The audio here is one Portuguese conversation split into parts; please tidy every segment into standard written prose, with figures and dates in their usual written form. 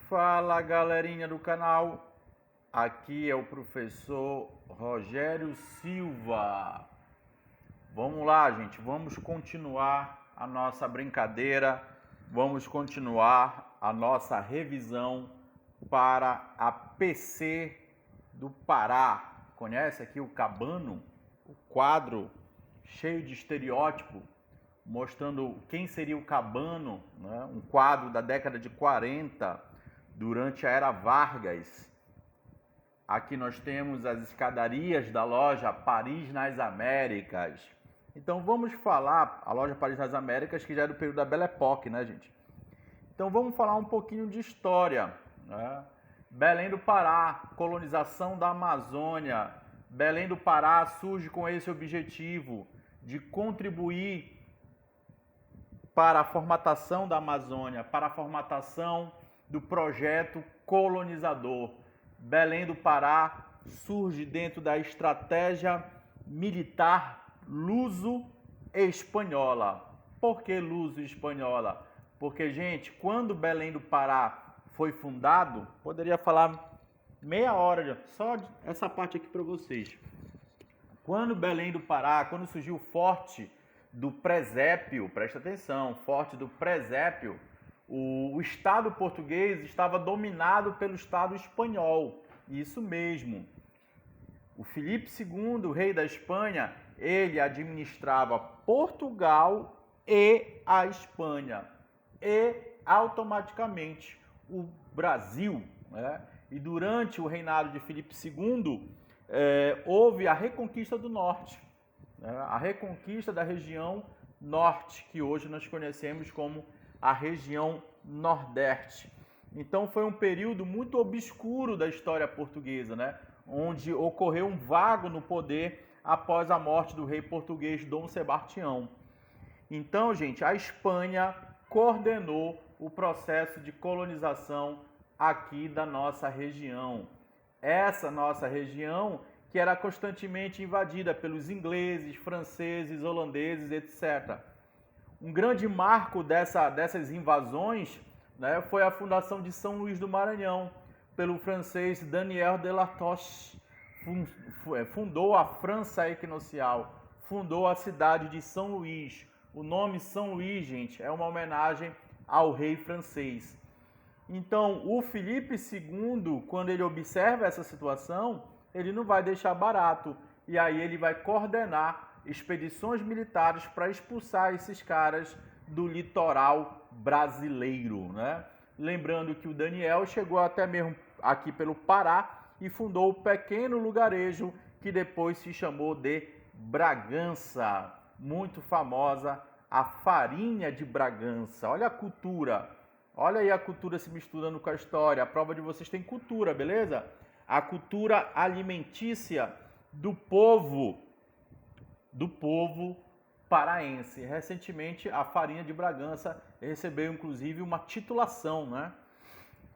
Fala, galerinha do canal, aqui é o professor Rogério Silva. Vamos lá, gente, vamos continuar a nossa brincadeira, vamos continuar a nossa revisão para a PC do Pará. Conhece aqui o Cabano, o quadro cheio de estereótipo, mostrando quem seria o Cabano, né? Um quadro da década de 40, durante a Era Vargas. Aqui nós temos as escadarias da loja Paris nas Américas. Então vamos falar, a loja Paris nas Américas, que já é do período da Belle Époque, né, gente? Então vamos falar um pouquinho de história, né? Belém do Pará, colonização da Amazônia. Belém do Pará surge com esse objetivo de contribuir para a formatação da Amazônia, para a formatação do projeto colonizador. Belém do Pará surge dentro da estratégia militar luso-espanhola. Por que luso-espanhola? Porque, gente, quando Belém do Pará foi fundado, poderia falar meia hora só essa parte aqui para vocês. Quando Belém do Pará, quando surgiu o Forte do Presépio, presta atenção, Forte do Presépio, o Estado português estava dominado pelo Estado espanhol. Isso mesmo. O Filipe II, rei da Espanha, ele administrava Portugal e a Espanha. E automaticamente o Brasil, né? E durante o reinado de Filipe II, houve a reconquista do norte, né? A reconquista da região norte, que hoje nós conhecemos como a região nordeste. Então foi um período muito obscuro da história portuguesa, né? Onde ocorreu um vago no poder após a morte do rei português Dom Sebastião. Então, gente, a Espanha coordenou o processo de colonização aqui da nossa região. Essa nossa região que era constantemente invadida pelos ingleses, franceses, holandeses, etc. Um grande marco dessas invasões, né, foi a fundação de São Luís do Maranhão, pelo francês Daniel de Latouche. Fundou a França Equinocial, fundou a cidade de São Luís. O nome São Luís, gente, é uma homenagem ao rei francês. Então, o Filipe II, quando ele observa essa situação, ele não vai deixar barato. E aí ele vai coordenar expedições militares para expulsar esses caras do litoral brasileiro, né? Lembrando que o Daniel chegou até mesmo aqui pelo Pará e fundou o pequeno lugarejo que depois se chamou de Bragança, muito famosa, a farinha de Bragança. Olha a cultura, olha aí a cultura se misturando com a história. A prova de vocês tem cultura, beleza? A cultura alimentícia do povo paraense. Recentemente, a farinha de Bragança recebeu, inclusive, uma titulação, né?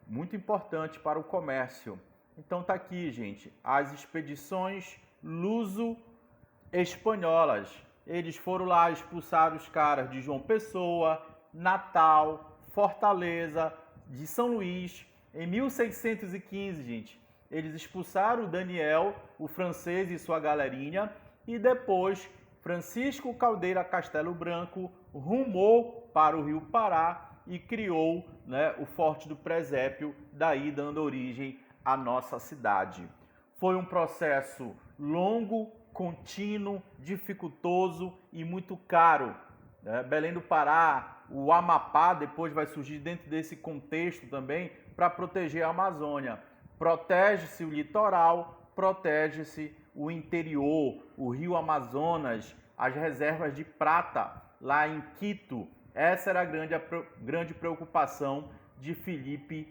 Muito importante para o comércio. Então tá aqui, gente, as expedições luso-espanholas. Eles foram lá expulsar os caras de João Pessoa, Natal, Fortaleza, de São Luís. Em 1615, gente, eles expulsaram o Daniel, o francês e sua galerinha, e depois Francisco Caldeira Castelo Branco rumou para o Rio Pará e criou, né, o Forte do Presépio, daí dando origem à nossa cidade. Foi um processo longo, contínuo, dificultoso e muito caro. Belém do Pará, o Amapá depois vai surgir dentro desse contexto também para proteger a Amazônia. Protege-se o litoral, protege-se o interior, o rio Amazonas, as reservas de prata lá em Quito. Essa era a grande preocupação de Filipe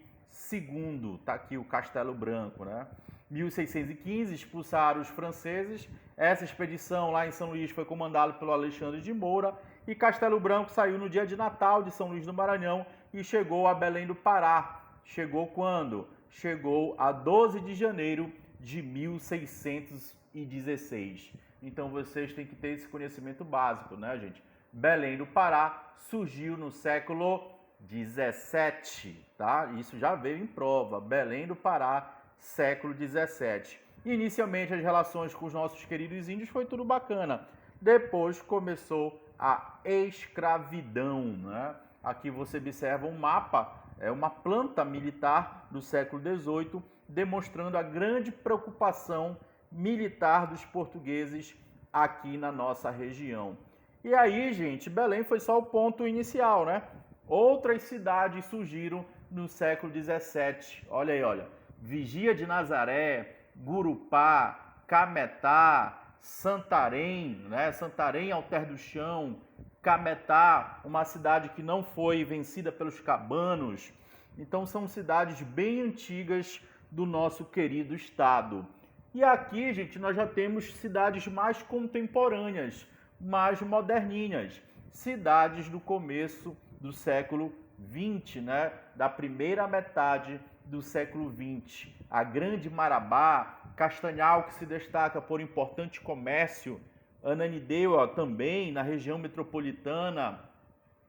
II. Está aqui o Castelo Branco, né? 1615, expulsaram os franceses. Essa expedição lá em São Luís foi comandada pelo Alexandre de Moura. E Castelo Branco saiu no dia de Natal de São Luís do Maranhão e chegou a Belém do Pará. Chegou quando? Chegou a 12 de janeiro de 1616. Então vocês têm que ter esse conhecimento básico, né, gente? Belém do Pará surgiu no século XVII, tá? tá? Isso já veio em prova. Belém do Pará, século 17. Inicialmente, as relações com os nossos queridos índios foi tudo bacana. Depois começou a escravidão, né? Aqui você observa um mapa, é uma planta militar do século XVIII, demonstrando a grande preocupação militar dos portugueses aqui na nossa região. E aí, gente, Belém foi só o ponto inicial, né? Outras cidades surgiram no século XVII. Olha aí, olha. Vigia de Nazaré, Gurupá, Cametá, Santarém, né? Santarém, Alter do Chão, Cametá, uma cidade que não foi vencida pelos cabanos. Então são cidades bem antigas do nosso querido estado. E aqui, gente, nós já temos cidades mais contemporâneas, mais moderninhas, cidades do começo do século XX, né? Da primeira metade do século XX. A Grande Marabá, Castanhal, que se destaca por importante comércio, Ananindeua também, na região metropolitana,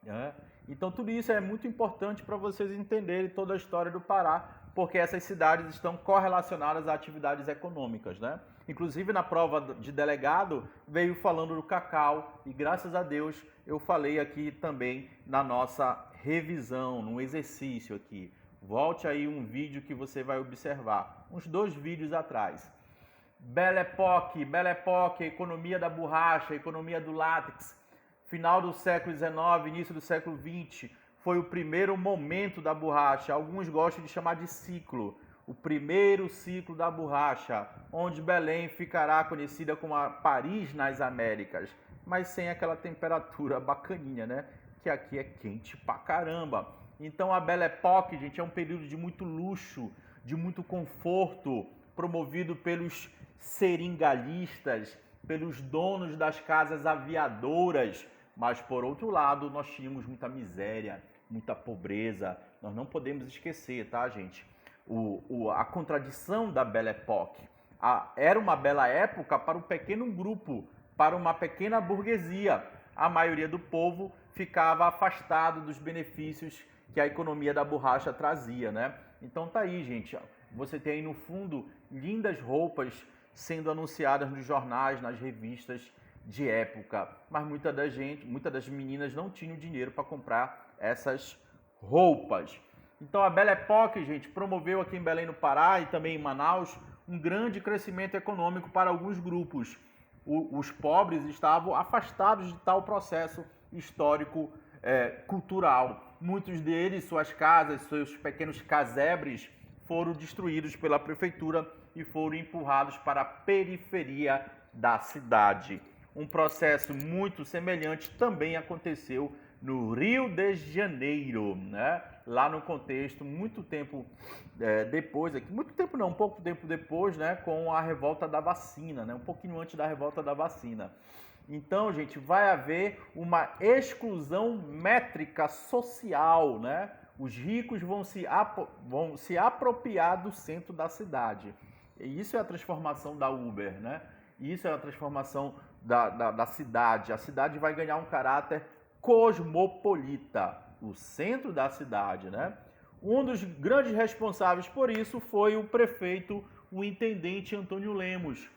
né? Então tudo isso é muito importante para vocês entenderem toda a história do Pará, porque essas cidades estão correlacionadas a atividades econômicas, né? Inclusive na prova de delegado veio falando do cacau e graças a Deus eu falei aqui também na nossa revisão, no exercício aqui. Volte aí um vídeo que você vai observar, uns 2 vídeos atrás. Belle Époque, a economia da borracha, a economia do látex, final do século XIX, início do século XX, foi o primeiro momento da borracha. Alguns gostam de chamar de ciclo, o primeiro ciclo da borracha, onde Belém ficará conhecida como a Paris nas Américas, mas sem aquela temperatura bacaninha, né? Que aqui é quente pra caramba. Então a Belle Époque, gente, é um período de muito luxo, de muito conforto, promovido pelos seringalistas, pelos donos das casas aviadoras, mas por outro lado nós tínhamos muita miséria, muita pobreza. Nós não podemos esquecer, tá, gente? A contradição da Belle Époque. Era uma bela época para um pequeno grupo, para uma pequena burguesia. A maioria do povo ficava afastado dos benefícios que a economia da borracha trazia, né? Então tá aí, gente. Você tem aí no fundo lindas roupas sendo anunciadas nos jornais, nas revistas de época, mas muitas das meninas não tinham dinheiro para comprar essas roupas. Então a Belle Époque, gente, promoveu aqui em Belém do Pará e também em Manaus um grande crescimento econômico para alguns grupos. Os pobres estavam afastados de tal processo histórico cultural. Muitos deles, suas casas, seus pequenos casebres foram destruídos pela prefeitura e foram empurrados para a periferia da cidade. Um processo muito semelhante também aconteceu no Rio de Janeiro, né? Lá no contexto, muito tempo depois, aqui, muito tempo não, um pouco tempo depois, né? Com a revolta da vacina, né? Um pouquinho antes da revolta da vacina. Então, gente, vai haver uma exclusão métrica social, né? Os ricos vão se apropriar do centro da cidade. E isso é a transformação da Uber, né? Isso é a transformação da cidade. A cidade vai ganhar um caráter cosmopolita, o centro da cidade, né? Um dos grandes responsáveis por isso foi o prefeito, o intendente Antônio Lemos.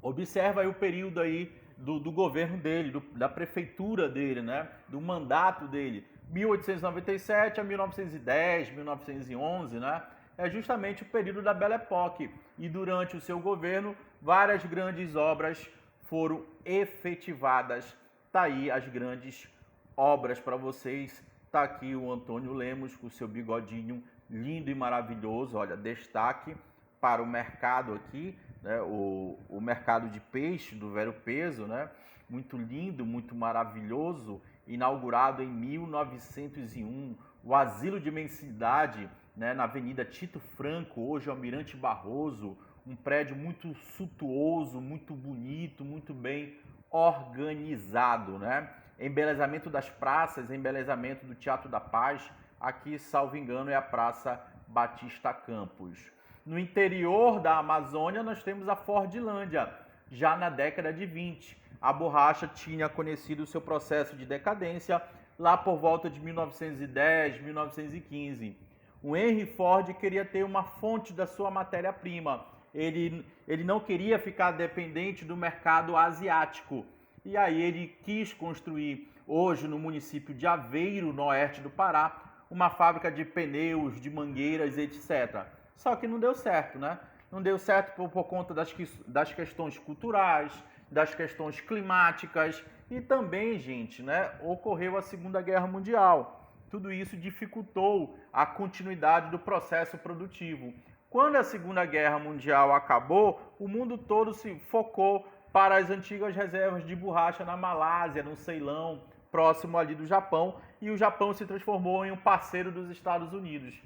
Observa aí o período aí do governo dele, da prefeitura dele, né? Do mandato dele, 1897 a 1910, 1911, né? É justamente o período da Belle Époque. E durante o seu governo, várias grandes obras foram efetivadas. Tá aí as grandes obras para vocês. Tá aqui o Antônio Lemos com o seu bigodinho lindo e maravilhoso. Olha, destaque para o mercado aqui, né? O mercado de peixe do Velho Peso, né? Muito lindo, muito maravilhoso. Inaugurado em 1901. O Asilo de Mensidade, né? Na Avenida Tito Franco, hoje é o Almirante Barroso. Um prédio muito suntuoso, muito bonito, muito bem organizado, né? Embelezamento das praças, embelezamento do Teatro da Paz. Aqui, salvo engano, é a Praça Batista Campos. No interior da Amazônia, nós temos a Fordlândia, já na década de 20. A borracha tinha conhecido o seu processo de decadência lá por volta de 1910, 1915. O Henry Ford queria ter uma fonte da sua matéria-prima. Ele não queria ficar dependente do mercado asiático. E aí ele quis construir, hoje no município de Aveiro, no oeste do Pará, uma fábrica de pneus, de mangueiras, etc. Só que não deu certo, né? Não deu certo por conta das questões culturais, das questões climáticas e também, gente, né, ocorreu a Segunda Guerra Mundial. Tudo isso dificultou a continuidade do processo produtivo. Quando a Segunda Guerra Mundial acabou, o mundo todo se focou para as antigas reservas de borracha na Malásia, no Ceilão, próximo ali do Japão, e o Japão se transformou em um parceiro dos Estados Unidos.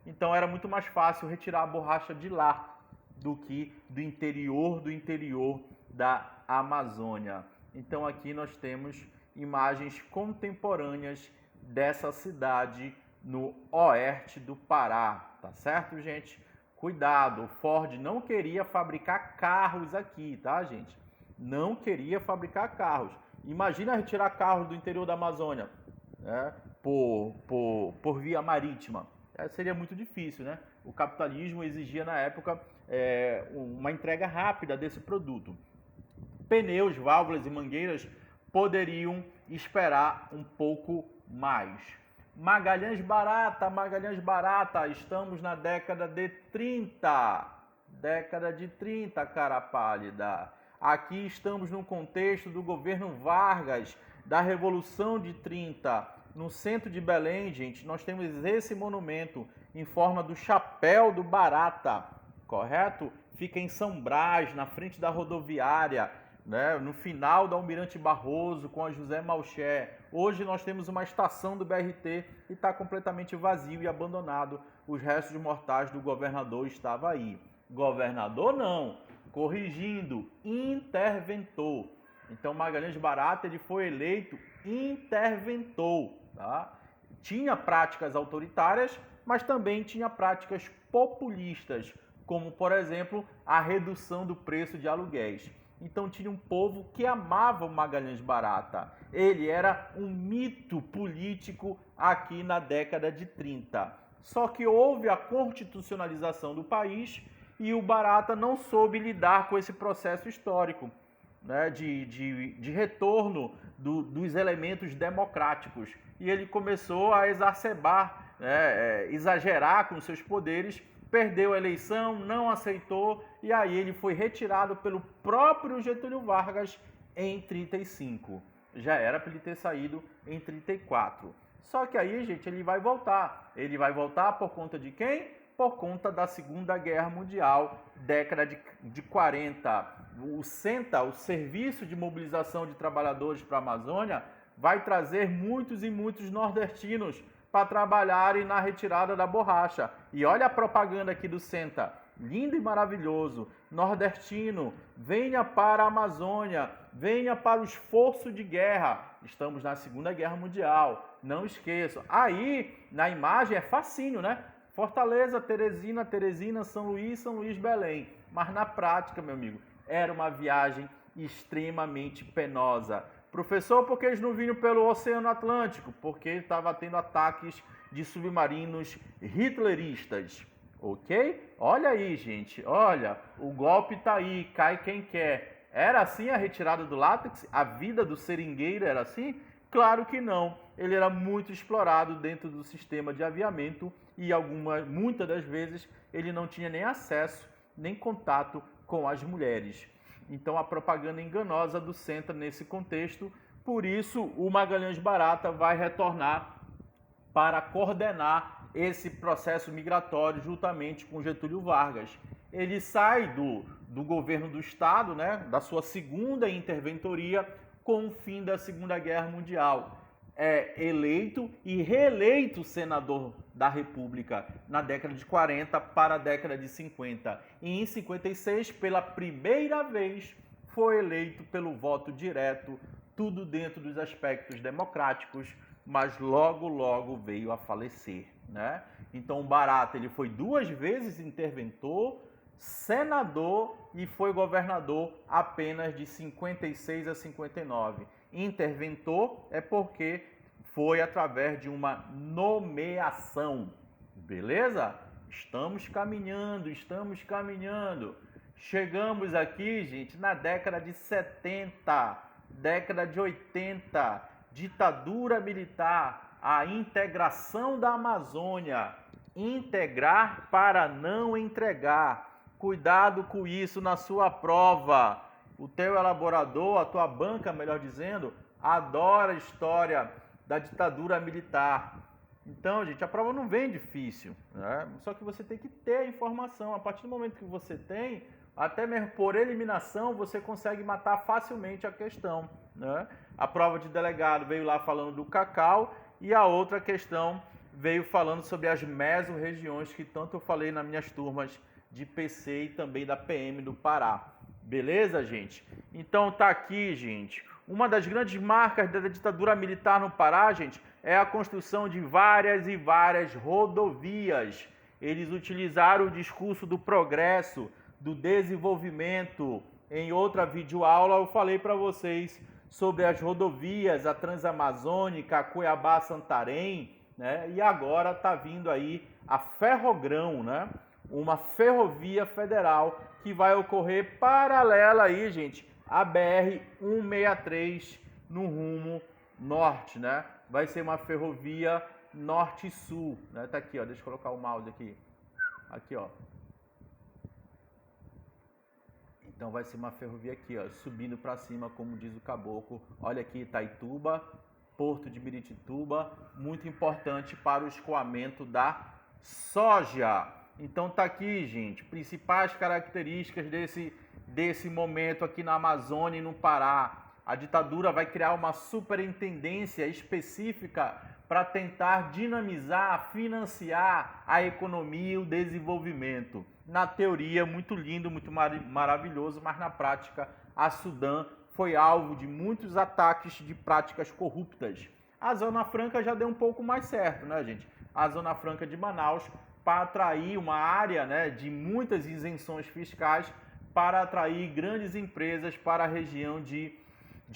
Então era muito mais fácil retirar a borracha de lá do que do interior da Amazônia. Então aqui nós temos imagens contemporâneas dessa cidade no oeste do Pará, tá certo, gente? Cuidado, o Ford não queria fabricar carros aqui, tá, gente? Não queria fabricar carros. Imagina retirar carros do interior da Amazônia, né, por via marítima. Seria muito difícil, né? O capitalismo exigia na época uma entrega rápida desse produto. Pneus, válvulas e mangueiras poderiam esperar um pouco mais. Magalhães Barata, estamos na década de 30. Década de 30, cara pálida. Aqui estamos no contexto do governo Vargas, da Revolução de 30. No centro de Belém, gente, nós temos esse monumento em forma do chapéu do Barata, correto? Fica em São Brás, na frente da rodoviária, né? No final da Almirante Barroso, com a José Malcher. Hoje nós temos uma estação do BRT e está completamente vazio e abandonado. Os restos mortais do governador estavam aí. Governador não, corrigindo, interventor. Então Magalhães Barata ele foi eleito interventor. Tá? Tinha práticas autoritárias, mas também tinha práticas populistas, como, por exemplo, a redução do preço de aluguéis. Então tinha um povo que amava o Magalhães Barata. Ele era um mito político aqui na década de 30. Só que houve a constitucionalização do país e o Barata não soube lidar com esse processo histórico, né, de retorno dos elementos democráticos. E ele começou a exacerbar, exagerar com seus poderes, perdeu a eleição, não aceitou, e aí ele foi retirado pelo próprio Getúlio Vargas em 35. Já era para ele ter saído em 34. Só que aí, gente, ele vai voltar. Ele vai voltar por conta de quem? Por conta da Segunda Guerra Mundial, década de 40. O SENTA, o Serviço de Mobilização de Trabalhadores para a Amazônia, vai trazer muitos e muitos nordestinos para trabalharem na retirada da borracha. E olha a propaganda aqui do SENTA, lindo e maravilhoso. Nordestino, venha para a Amazônia, venha para o esforço de guerra. Estamos na Segunda Guerra Mundial, não esqueçam. Aí, na imagem é facinho, né? Fortaleza, Teresina, São Luís, Belém. Mas na prática, meu amigo, era uma viagem extremamente penosa. Professor, por que eles não vinham pelo Oceano Atlântico? Porque estava tendo ataques de submarinos hitleristas. Ok? Olha aí, gente. Olha, o golpe está aí, cai quem quer. Era assim a retirada do látex? A vida do seringueiro era assim? Claro que não. Ele era muito explorado dentro do sistema de aviamento e muitas das vezes ele não tinha nem acesso, nem contato com as mulheres. Então a propaganda enganosa do SENTA nesse contexto, por isso o Magalhães Barata vai retornar para coordenar esse processo migratório juntamente com Getúlio Vargas. Ele sai do governo do Estado, né, da sua segunda interventoria, com o fim da Segunda Guerra Mundial. É eleito e reeleito senador da República na década de 40 para a década de 50. E em 56, pela primeira vez, foi eleito pelo voto direto, tudo dentro dos aspectos democráticos, mas logo veio a falecer, né? Então o Barata ele foi 2 vezes interventor, senador e foi governador apenas de 56 a 59. Interventor é porque foi através de uma nomeação. Beleza? Estamos caminhando, estamos caminhando. Chegamos aqui, gente, na década de 70, década de 80, ditadura militar, a integração da Amazônia. Integrar para não entregar. Cuidado com isso na sua prova. O teu elaborador, a tua banca, melhor dizendo, adora a história da ditadura militar. Então, gente, a prova não vem difícil, né? Só que você tem que ter a informação. A partir do momento que você tem, até mesmo por eliminação, você consegue matar facilmente a questão, né? A prova de delegado veio lá falando do cacau e a outra questão veio falando sobre as mesorregiões que tanto eu falei nas minhas turmas de PC e também da PM do Pará. Beleza, gente? Então tá aqui, gente. Uma das grandes marcas da ditadura militar no Pará, gente, é a construção de várias e várias rodovias. Eles utilizaram o discurso do progresso, do desenvolvimento. Em outra videoaula eu falei para vocês sobre as rodovias, a Transamazônica, a Cuiabá-Santarém, né? E agora está vindo aí a Ferrogrão, né? Uma ferrovia federal que vai ocorrer paralela aí, gente, à BR-163 no rumo norte, né? Vai ser uma ferrovia norte-sul, né? Tá aqui, ó, deixa eu colocar o mouse aqui. Aqui, ó. Então vai ser uma ferrovia aqui, ó, subindo para cima, como diz o caboclo. Olha aqui, Itaituba, Porto de Miritituba, muito importante para o escoamento da soja. Então tá aqui, gente, principais características desse momento aqui na Amazônia e no Pará. A ditadura vai criar uma superintendência específica para tentar dinamizar, financiar a economia e o desenvolvimento. Na teoria, muito lindo, muito maravilhoso, mas na prática, a Sudã foi alvo de muitos ataques de práticas corruptas. A Zona Franca já deu um pouco mais certo, né, gente? A Zona Franca de Manaus, para atrair uma área, né, de muitas isenções fiscais, para atrair grandes empresas para a região de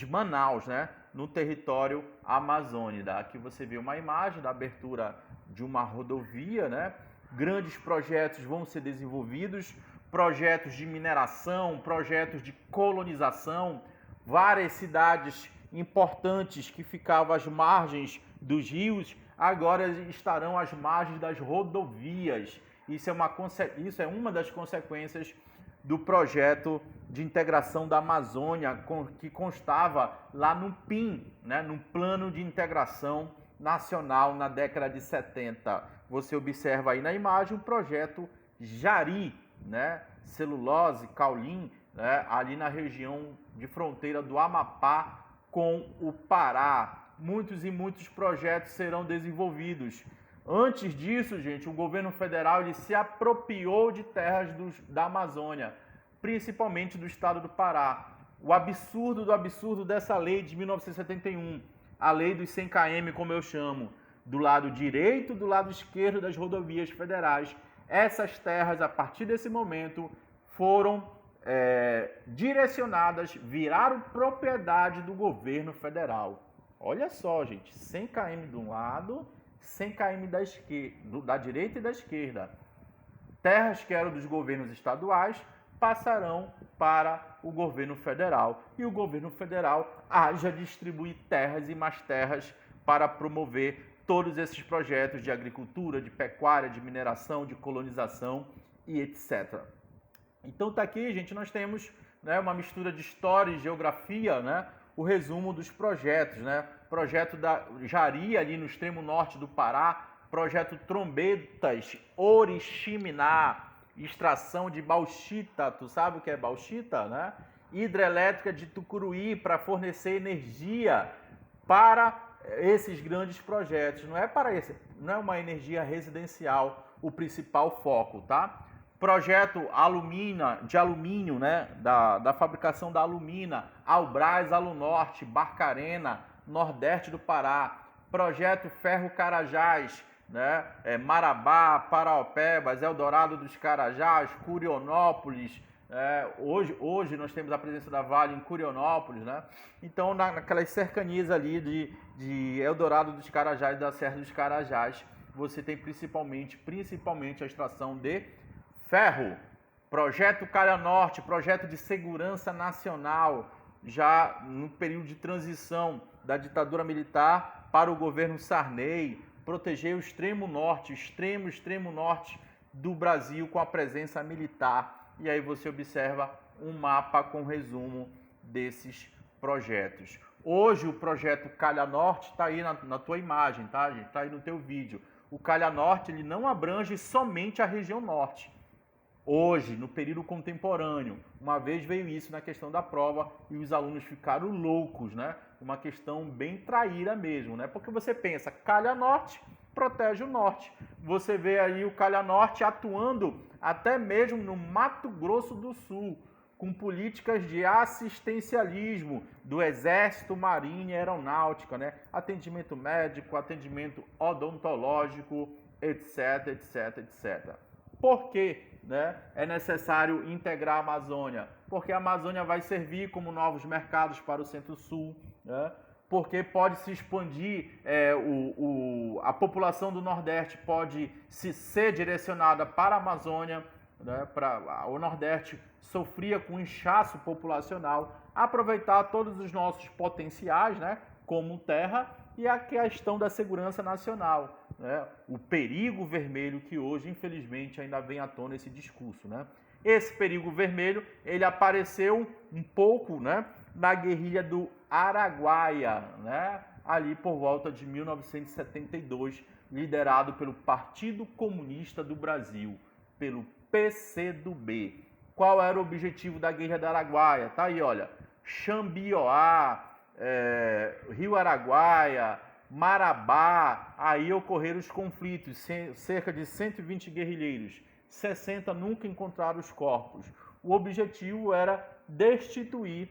Manaus, né, no território amazônico. Aqui você vê uma imagem da abertura de uma rodovia, né? Grandes projetos vão ser desenvolvidos, projetos de mineração, projetos de colonização, várias cidades importantes que ficavam às margens dos rios, agora estarão às margens das rodovias. Isso é uma das consequências do projeto de integração da Amazônia, que constava lá no PIN, né, no Plano de Integração Nacional, na década de 70. Você observa aí na imagem o projeto Jari, né, celulose, caulim, né, ali na região de fronteira do Amapá com o Pará. Muitos e muitos projetos serão desenvolvidos. Antes disso, gente, o governo federal ele se apropriou de terras da Amazônia, principalmente do estado do Pará. O absurdo do absurdo dessa lei de 1971, a lei dos 100 km, como eu chamo, do lado direito e do lado esquerdo das rodovias federais. Essas terras, a partir desse momento, foram direcionadas, viraram propriedade do governo federal. Olha só, gente, 100 km de um lado, 100 km da direita e da esquerda. Terras que eram dos governos estaduais passarão para o governo federal. E o governo federal haja distribuir terras e mais terras para promover todos esses projetos de agricultura, de pecuária, de mineração, de colonização e etc. Então tá aqui, gente, nós temos, né, uma mistura de história e geografia, né, o resumo dos projetos, né? Projeto da Jari, ali no extremo norte do Pará, projeto Trombetas, Oriximiná, extração de bauxita, tu sabe o que é bauxita, né? Hidrelétrica de Tucuruí para fornecer energia para esses grandes projetos. Não é uma energia residencial o principal foco, tá? Projeto de alumínio, né? Da fabricação da alumina, Albras, Alunorte, Barcarena, Nordeste do Pará. Projeto Ferro Carajás, né? Marabá, Paraopebas, Eldorado dos Carajás, Curionópolis. Hoje nós temos a presença da Vale em Curionópolis, né? Então, naquelas cercanias ali de Eldorado dos Carajás, da Serra dos Carajás, você tem principalmente a extração de ferro. Projeto Calha Norte, projeto de segurança nacional, já no período de transição da ditadura militar para o governo Sarney, proteger o extremo norte, extremo norte do Brasil com a presença militar. E aí você observa um mapa com resumo desses projetos. Hoje o projeto Calha Norte está aí na tua imagem, tá, gente? Está aí no teu vídeo. O Calha Norte ele não abrange somente a região norte. Hoje, no período contemporâneo, uma vez veio isso na questão da prova e os alunos ficaram loucos, né? Uma questão bem traíra mesmo, né? Porque você pensa, Calha Norte protege o norte. Você vê aí o Calha Norte atuando até mesmo no Mato Grosso do Sul, com políticas de assistencialismo do Exército, Marinha e Aeronáutica, né? Atendimento médico, atendimento odontológico, etc, etc, etc. Por quê, né, é necessário integrar a Amazônia? Porque a Amazônia vai servir como novos mercados para o Centro-Sul, né? Porque pode se expandir, a população do Nordeste pode ser direcionada para a Amazônia, né? O Nordeste sofria com inchaço populacional, aproveitar todos os nossos potenciais, né, como terra, e a questão da segurança nacional, né? O perigo vermelho que hoje, infelizmente, ainda vem à tona esse discurso, né? Esse perigo vermelho, ele apareceu um pouco, né, na guerrilha do Araguaia, né, ali por volta de 1972, liderado pelo Partido Comunista do Brasil, pelo PCdoB. Qual era o objetivo da guerrilha do Araguaia? Tá aí, olha, Xambioá, Rio Araguaia, Marabá, aí ocorreram os conflitos, cerca de 120 guerrilheiros, 60 nunca encontraram os corpos. O objetivo era destituir